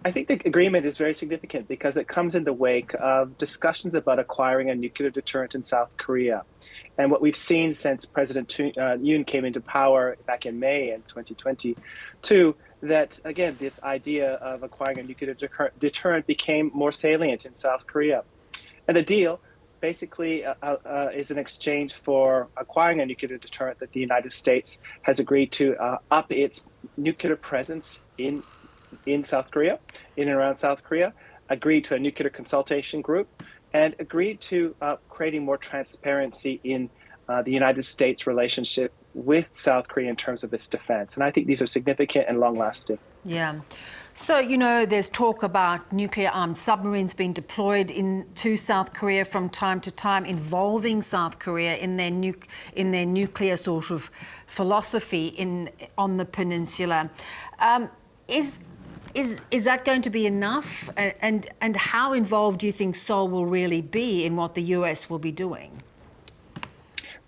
I think the agreement is very significant because it comes in the wake of discussions about acquiring a nuclear deterrent in South Korea. And what we've seen since President Yoon came into power back in May in 2022, that, again, this idea of acquiring a nuclear deterrent became more salient in South Korea. And the deal basically is an exchange for acquiring a nuclear deterrent that the United States has agreed to up its nuclear presence in South Korea, in and around South Korea, agreed to a nuclear consultation group, and agreed to creating more transparency in the United States' relationship with South Korea in terms of its defense. And I think these are significant and long-lasting. Yeah. So, there's talk about nuclear-armed submarines being deployed into South Korea from time to time, involving South Korea in their nuclear sort of philosophy on the peninsula. Is that going to be enough? And how involved do you think Seoul will really be in what the US will be doing?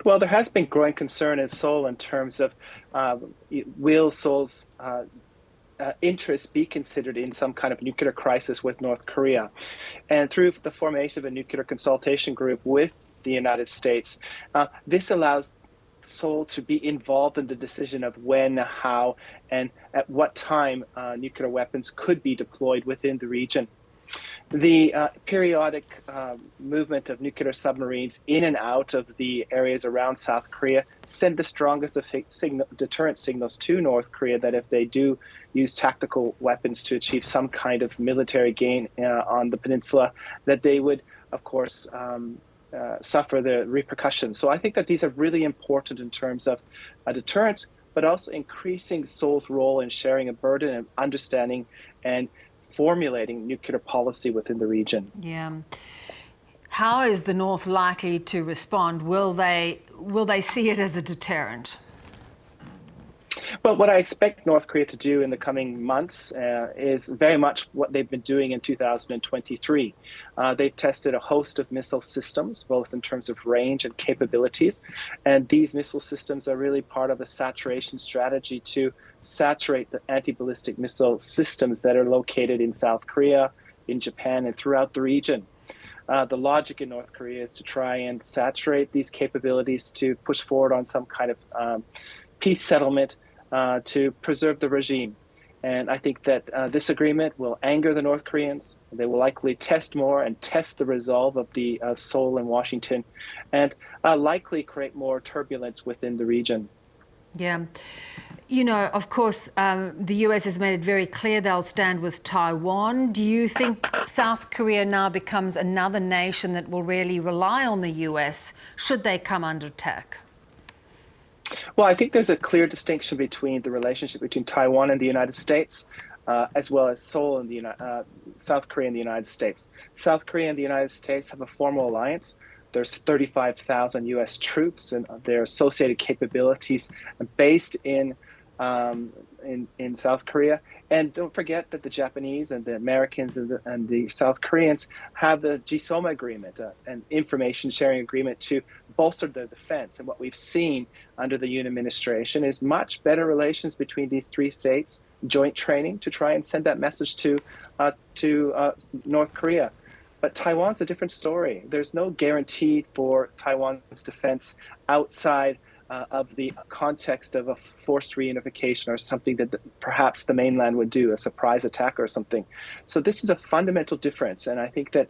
Well, there has been growing concern in Seoul in terms of will Seoul's interest be considered in some kind of nuclear crisis with North Korea. And through the formation of a nuclear consultation group with the United States, this allows Seoul to be involved in the decision of when, how, and at what time nuclear weapons could be deployed within the region. The periodic movement of nuclear submarines in and out of the areas around South Korea send the strongest of deterrent signals to North Korea that if they do use tactical weapons to achieve some kind of military gain on the peninsula, that they would, of course, suffer the repercussions. So I think that these are really important in terms of a deterrence, but also increasing Seoul's role in sharing a burden and understanding and formulating nuclear policy within the region. Yeah. How is the North likely to respond? Will they see it as a deterrent? Well, what I expect North Korea to do in the coming months is very much what they've been doing in 2023. They've tested a host of missile systems, both in terms of range and capabilities. And these missile systems are really part of a saturation strategy to saturate the anti-ballistic missile systems that are located in South Korea, in Japan, and throughout the region. The logic in North Korea is to try and saturate these capabilities to push forward on some kind of peace settlement to preserve the regime. And I think that this agreement will anger the North Koreans. They will likely test more and test the resolve of the Seoul and Washington, and likely create more turbulence within the region. Yeah. Of course, the US has made it very clear they'll stand with Taiwan. Do you think South Korea now becomes another nation that will really rely on the US should they come under attack? Well, I think there's a clear distinction between the relationship between Taiwan and the United States, as well as Seoul and South Korea and the United States. South Korea and the United States have a formal alliance. There's 35,000 U.S. troops and their associated capabilities based in South Korea. And don't forget that the Japanese and the Americans and the South Koreans have the GSOMA agreement, an information sharing agreement to bolster their defense. And what we've seen under the Yoon administration is much better relations between these three states, joint training to try and send that message to North Korea. But Taiwan's a different story. There's no guarantee for Taiwan's defense outside of the context of a forced reunification or something that perhaps the mainland would do, a surprise attack or something. So this is a fundamental difference. And I think that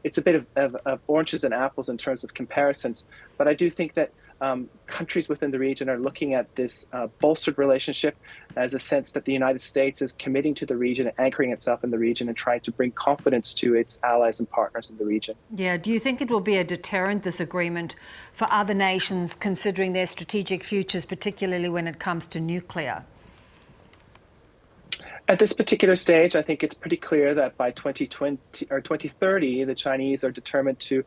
it's a bit of oranges and apples in terms of comparisons. But I do think that countries within the region are looking at this bolstered relationship as a sense that the United States is committing to the region, anchoring itself in the region, and trying to bring confidence to its allies and partners in the region. Yeah. Do you think it will be a deterrent, this agreement, for other nations considering their strategic futures, particularly when it comes to nuclear? At this particular stage, I think it's pretty clear that by 2020 or 2030, the Chinese are determined to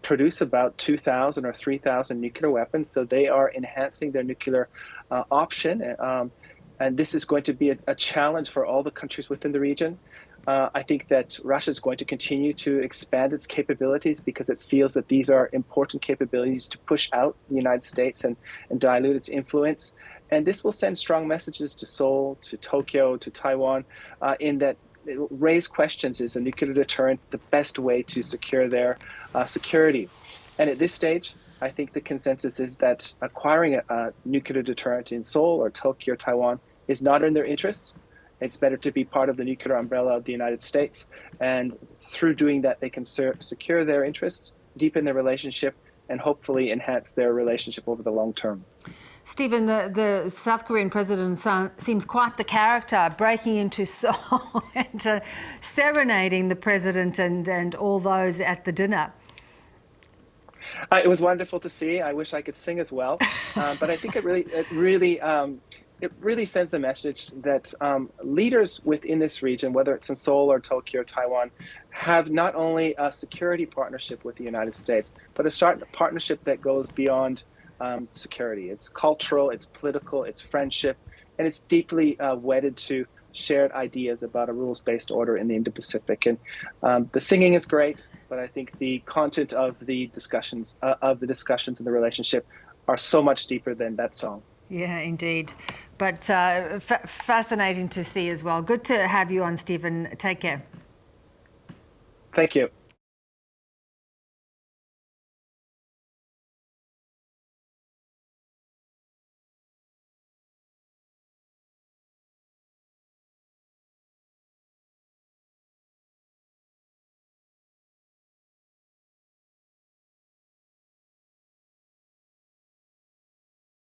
produce about 2,000 or 3,000 nuclear weapons. So they are enhancing their nuclear option. And this is going to be a challenge for all the countries within the region. I think that Russia is going to continue to expand its capabilities because it feels that these are important capabilities to push out the United States and dilute its influence. And this will send strong messages to Seoul, to Tokyo, to Taiwan, in that it will raise questions: is a nuclear deterrent the best way to secure their security? And at this stage, I think the consensus is that acquiring a nuclear deterrent in Seoul or Tokyo or Taiwan is not in their interests. It's better to be part of the nuclear umbrella of the United States. And through doing that, they can secure their interests, deepen their relationship, and hopefully enhance their relationship over the long term. Stephen, the South Korean president seems quite the character, breaking into song and serenading the president and all those at the dinner. It was wonderful to see. I wish I could sing as well, but I think it really sends the message that leaders within this region, whether it's in Seoul or Tokyo or Taiwan, have not only a security partnership with the United States, but a partnership that goes beyond security. It's cultural, it's political, it's friendship, and it's deeply wedded to shared ideas about a rules-based order in the Indo-Pacific. And the singing is great, but I think the content of the discussions and the relationship are so much deeper than that song. Yeah, indeed. But fascinating to see as well. Good to have you on, Stephen. Take care. Thank you.